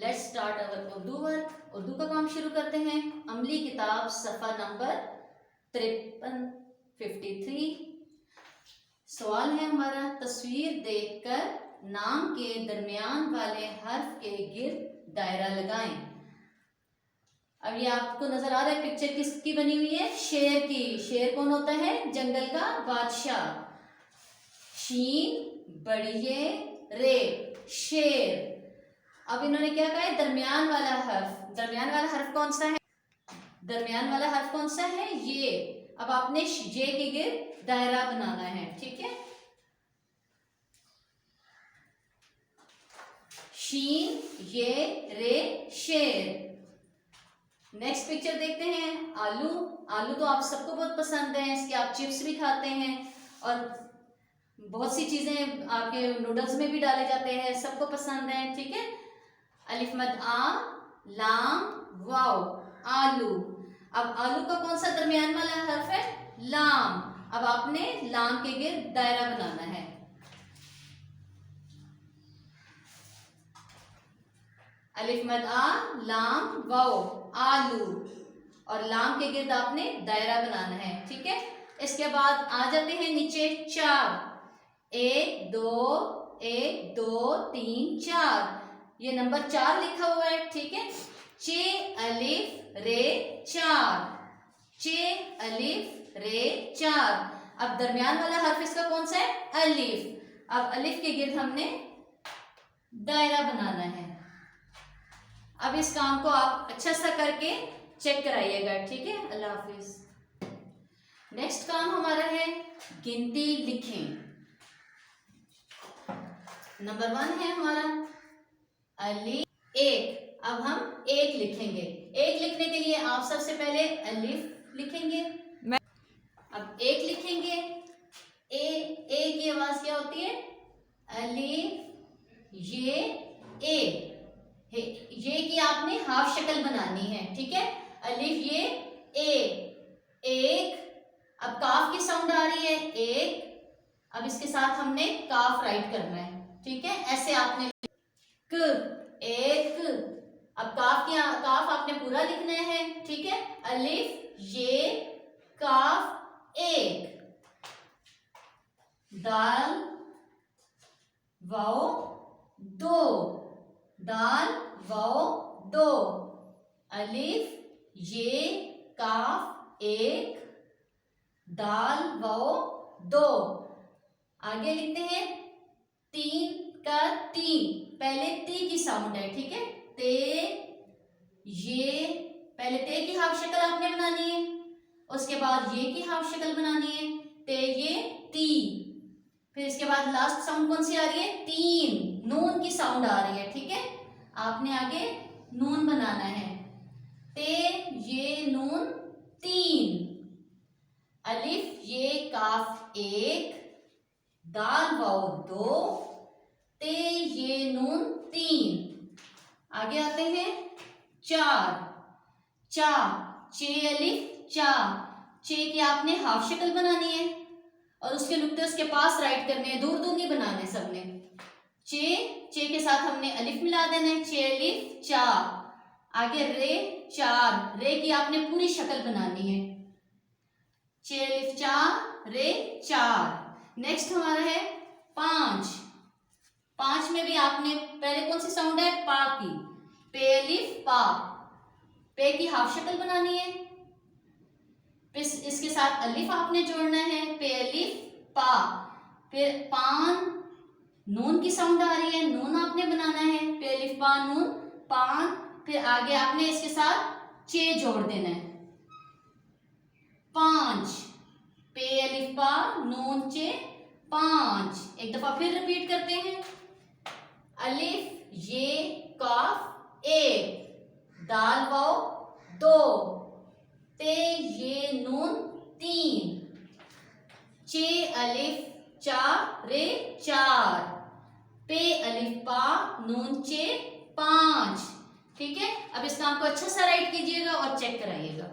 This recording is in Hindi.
Let's start our Urdu work. Urdu का काम शुरू करते हैं। अमली किताब सफ़ा नंबर 53। सवाल है हमारा, तस्वीर देखकर नाम के दरमियान वाले हर्फ के गिर्द दायरा लगाएं। अब ये आपको नजर आ रहा है, पिक्चर किसकी बनी हुई है? शेर की। शेर कौन होता है? जंगल का बादशाह। शीन बड़िए रे, शेर। अब इन्होंने क्या कहा है? दरमियान वाला हर्फ। दरमियान वाला हर्फ कौन सा है? दरमियान वाला हर्फ कौन सा है? ये। अब आपने जे के गिर्द दायरा बनाना है, ठीक है। शीन ये रे, शेर। नेक्स्ट पिक्चर देखते हैं। आलू। आलू तो आप सबको बहुत पसंद है, इसके आप चिप्स भी खाते हैं और बहुत सी चीजें आपके नूडल्स में भी डाले जाते हैं, सबको पसंद है, ठीक है। अलिफ मद आ, लाम वाव, आलू। अब आलू का कौन सा दरमियान वाला हर्फ है? लाम। अब आपने लाम के गिर्द दायरा बनाना है। अलिफ मद आ, लाम वाव, आलू। और लाम के गिर्द आपने दायरा बनाना है, ठीक है। इसके बाद आ जाते हैं नीचे। चार, 1 2 1 2 3 4, ये नंबर 4 लिखा हुआ है, ठीक है। चे अलिफ रे 4, चे अलिफ रे 4। अब दरमियान वाला हर्फ इसका कौन सा है? अलिफ। अब अलिफ के गिर्द हमने दायरा बनाना है। अब इस काम को आप अच्छा सा करके चेक कराइएगा, ठीक है। अल्लाह हाफिज। नेक्स्ट काम हमारा है गिनती लिखें। नंबर 1 है हमारा अलिफ 1। अब हम 1 लिखेंगे। 1 लिखने के लिए आप सबसे पहले अलिफ लिखेंगे। अब 1 लिखेंगे। ए की आवाज क्या होती है? अलिफ ये की आपने हाफ शक्ल बनानी है, ठीक है। अलिफ ये एक। अब काफ की साउंड आ रही है, एक। अब इसके साथ हमने काफ राइट करना है, ठीक है। ऐसे आपने एक। अब काफ आपने पूरा लिखना है, ठीक है। अलिफ ये काफ एक। दाल वाओ 2, दाल वाओ 2। अलिफ ये काफ एक, दाल वाओ 2। आगे लिखते हैं 3 का 3। पहले ती की साउंड है, ठीक है। ते ये, पहले ते की हाफ शक्ल आपने बनानी है, उसके बाद ये की हाफ शक्ल बनानी है। ते ये ती। फिर इसके बाद लास्ट साउंड कौन सी आ रही है? 3, नून की साउंड आ रही है, ठीक है। आपने आगे नून बनाना है। ते ये नून 3। अलिफ ये काफ 1, दाल वाओ 2, ते ये नून 3। आगे आते हैं 4। चा, चे अलिफ चा। चे की आपने हाफ शक्ल बनानी है और उसके नुक्ते उसके पास राइट करने हैं, दूर दूर नहीं बनाने सबने। चे के साथ हमने अलिफ मिला देना है, चे अलिफ चा। आगे रे 4, रे की आपने पूरी शक्ल बनानी है, चे अलिफ चा रे 4। नेक्स्ट हमारा है 5। 5 में भी आपने पहले कौन सी साउंड है? पा की। पे अलिफ पा, पे की हाफ शक्ल बनानी है, इसके साथ अलिफ आपने जोड़ना है, पे अलिफ पा। फिर पान, नून की साउंड आ रही है, नून आपने बनाना है, पे अलिफ पा नून पान। फिर आगे आपने इसके साथ चे जोड़ देना है, 5। पे अलिफ पा नून चे 5। एक दफा फिर रिपीट करते हैं। अलिफ ये काफ 1, दाल वाओ 2, ते ये नून 3, चे अलिफ चा रे 4, पे अलिफ पा नून चे 5, ठीक है। अब इस काम को अच्छा सा राइट कीजिएगा और चेक कराइएगा।